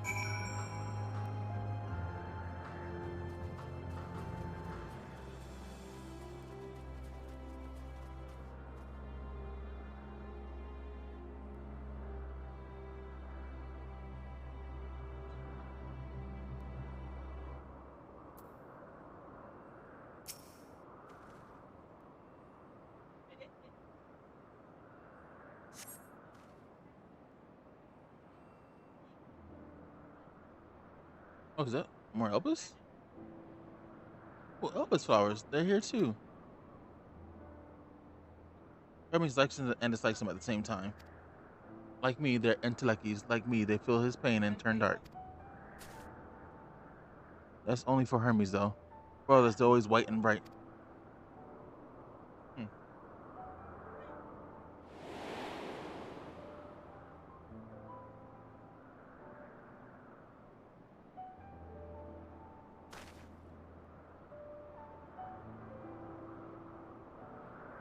Oh, is that more Elbus? Well, Elbus flowers, they're here too. Hermes likes him and dislikes him at the same time. Like me, they're intellecties. Like me, they feel his pain and turn dark. That's only for Hermes, though. For others, they're always white and bright.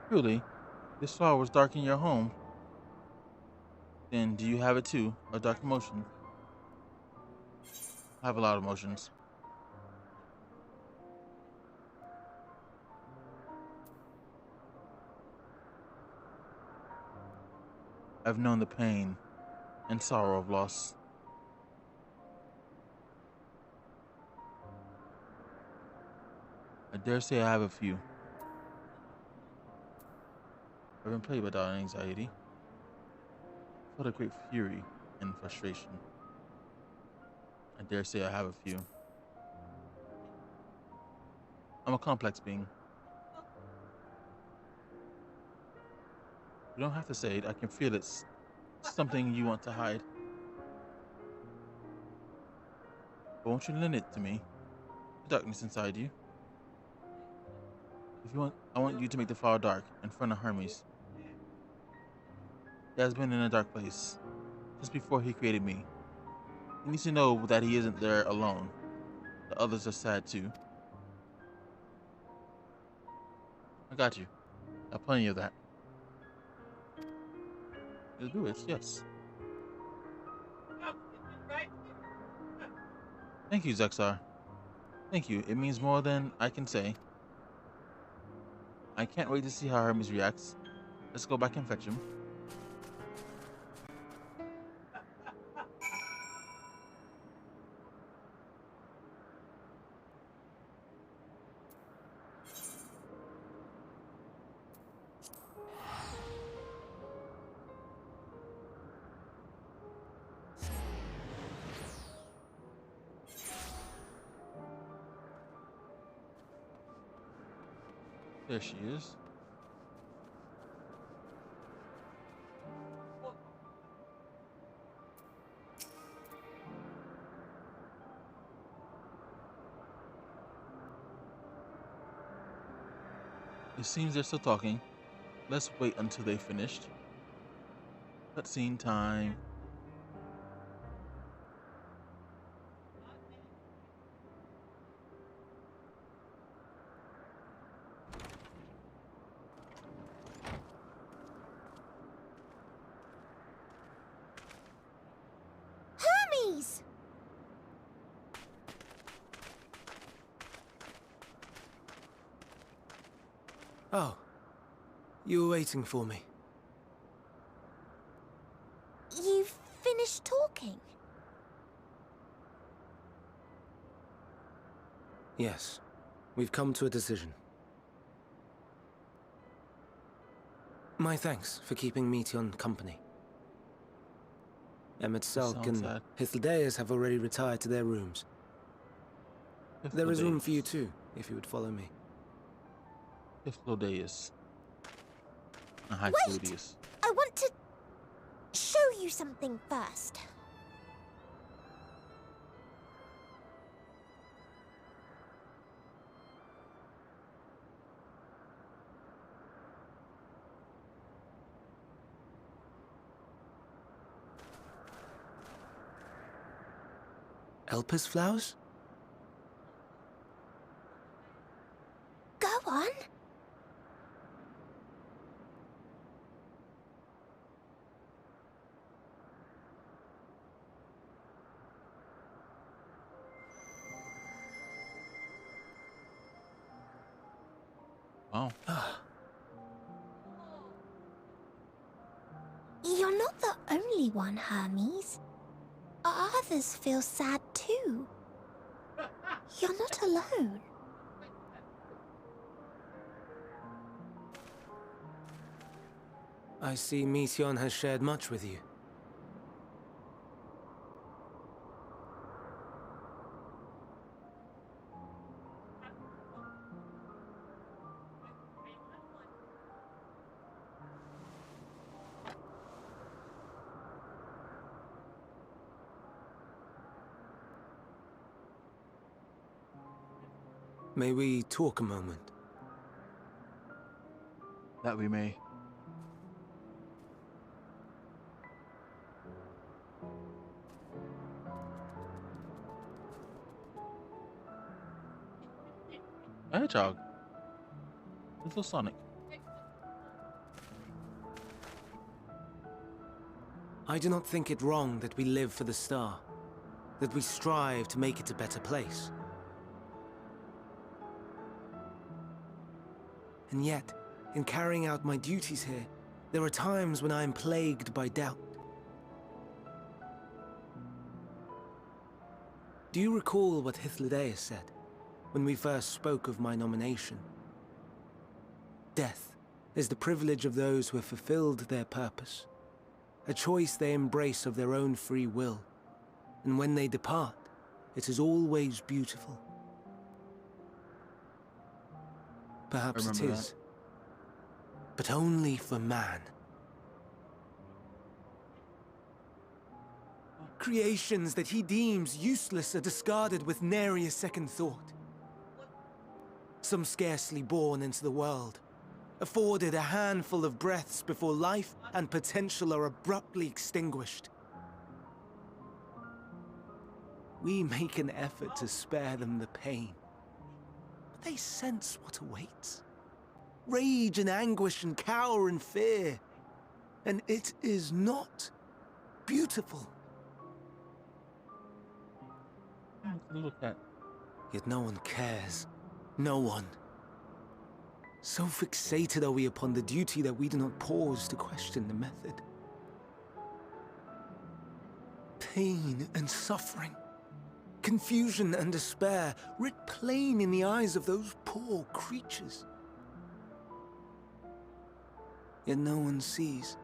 Truly, this flower was dark in your home. Then do you have it too? A dark emotion? I have a lot of emotions. I've known the pain and sorrow of loss. I dare say I have a few. I've been plagued by doubt and anxiety. I felt a great fury and frustration. I dare say I have a few. I'm a complex being. You don't have to say it. I can feel it's something you want to hide. But won't you lend it to me? The darkness inside you. If you want, I want you to make the fire dark in front of Hermes. He has been in a dark place since before he created me. He needs to know that he isn't there alone. The others are sad too. I got you. Got plenty of that. You'll do it, yes. Thank you, Zexar. Thank you. It means more than I can say. I can't wait to see how Hermes reacts. Let's go back and fetch him. There she is. It seems they're still talking. Let's wait until they finished. Cutscene time. Hermes! Oh, you were waiting for me. You've finished talking? Yes, we've come to a decision. My thanks for keeping Meteon company. Emmett Selk Sounds and sad. Hythlodaeus have already retired to their rooms. There is room for you too, if you would follow me. Hythlodaeus. Wait! Hythlodaeus. I want to show you something first. Elpis flowers? Go on. Wow. You're not the only one, Hermes. Others feel sad too. You're not alone. I see Meteon has shared much with you. May we talk a moment? That we may. A hedgehog. Little Sonic. I do not think it wrong that we live for the star, that we strive to make it a better place. And yet, in carrying out my duties here, there are times when I am plagued by doubt. Do you recall what Hythlodaeus said when we first spoke of my nomination? Death is the privilege of those who have fulfilled their purpose, a choice they embrace of their own free will, and when they depart, it is always beautiful. Perhaps it remember is. But only for man. Creations that he deems useless are discarded with nary a second thought. Some scarcely born into the world, afforded a handful of breaths before life and potential are abruptly extinguished. We make an effort to spare them the pain, but they sense what awaits. Rage and anguish and cower and fear, and it is not beautiful. Look at. Yet no one cares. No one. So fixated are we upon the duty that we do not pause to question the method. Pain and suffering, confusion and despair, writ plain in the eyes of those poor creatures. Yet no one sees.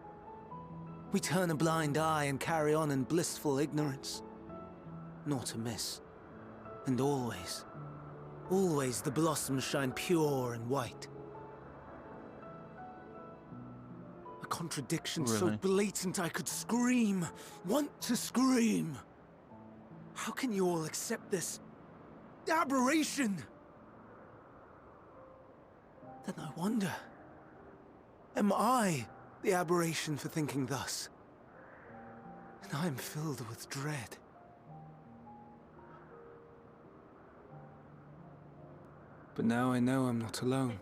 We turn a blind eye and carry on in blissful ignorance. Nor to miss. And always, always the blossoms shine pure and white. A contradiction so Really? blatant I could scream, want to scream. How can you all accept this aberration? Then I wonder, am I the aberration for thinking thus? And I am filled with dread. But now I know I'm not alone.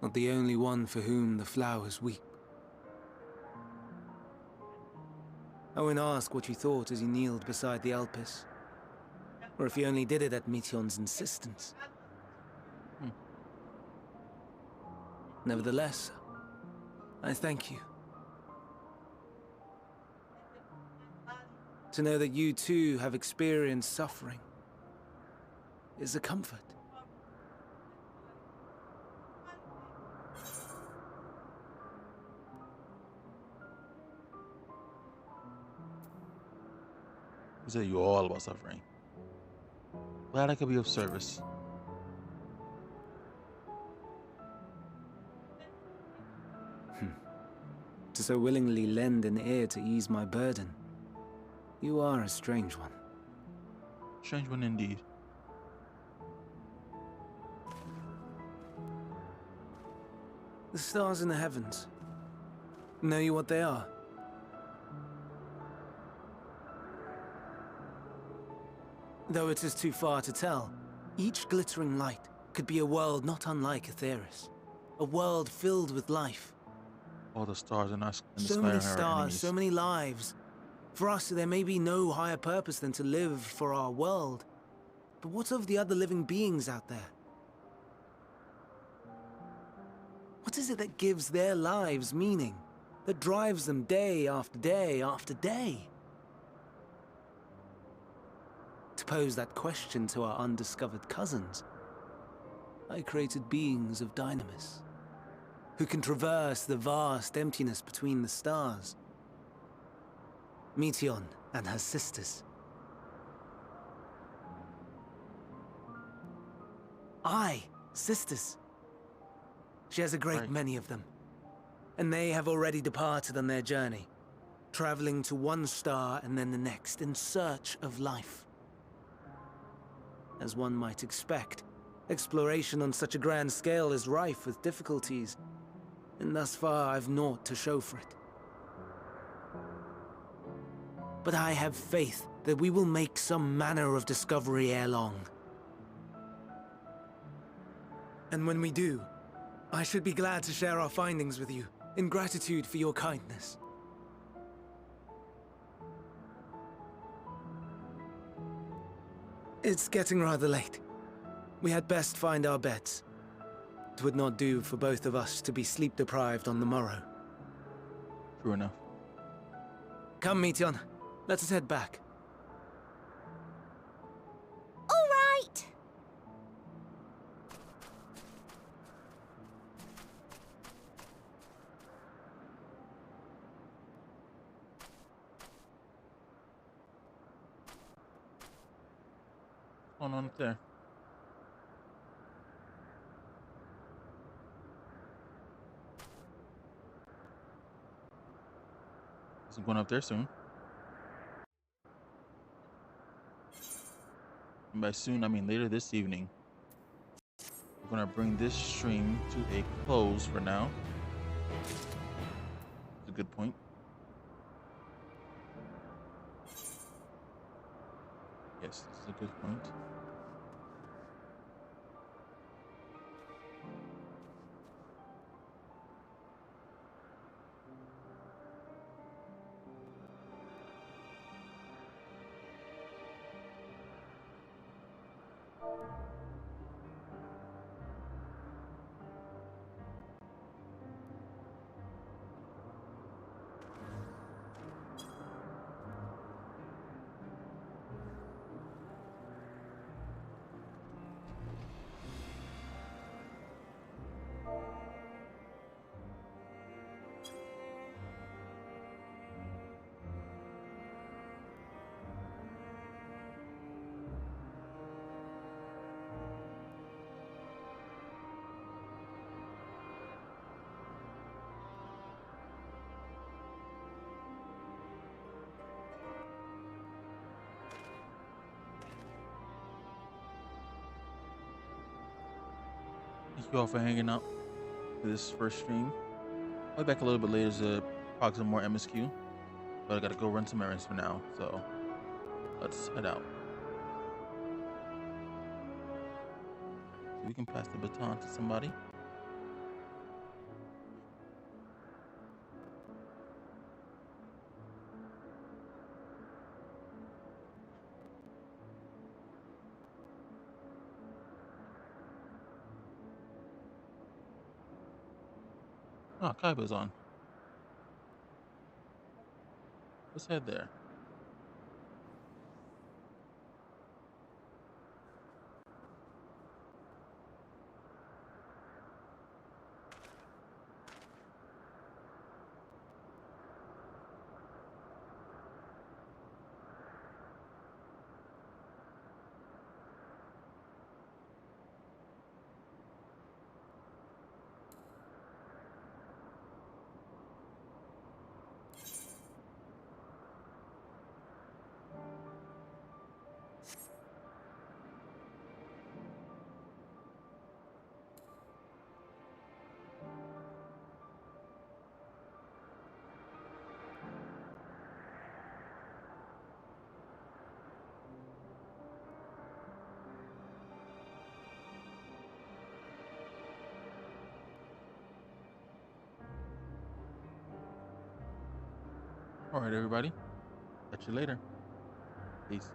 Not the only one for whom the flowers weep. I won't ask what you thought as you kneeled beside the Alpes, or if you only did it at Meteon's insistence. Nevertheless, I thank you. To know that you too have experienced suffering is a comfort. You said you're all about suffering. Glad I could be of service. To so willingly lend an ear to ease my burden. You are a strange one. Strange one indeed. The stars in the heavens. Know you what they are? Though it is too far to tell, each glittering light could be a world not unlike Aetheris. A world filled with life. All the stars in the So sky many are our stars, enemies. so many lives. For us, there may be no higher purpose than to live for our world. But what of the other living beings out there? What is it that gives their lives meaning? That drives them day after day after day? To pose that question to our undiscovered cousins, I created beings of Dynamis, who can traverse the vast emptiness between the stars. Meteon and her sisters. Aye, sisters. She has a great Right. many of them. And they have already departed on their journey, traveling to one star and then the next in search of life. As one might expect, exploration on such a grand scale is rife with difficulties, and thus far I've naught to show for it. But I have faith that we will make some manner of discovery ere long. And when we do, I should be glad to share our findings with you, in gratitude for your kindness. It's getting rather late. We had best find our beds. It would not do for both of us to be sleep-deprived on the morrow. True enough. Come, Meteon. Let us head back. All right. What's going on up there? I'm going up there soon. And by soon, I mean later this evening. We're gonna bring this stream to a close for now. That's a good point. Yes, this is a good point. Thank you all for hanging out for this first stream. I'll be back a little bit later to talk some more MSQ, but I gotta go run some errands for now, so let's head out. So we can pass the baton to somebody. Oh, Kaiba's on. Let's head there. All right, everybody. Catch you later. Peace.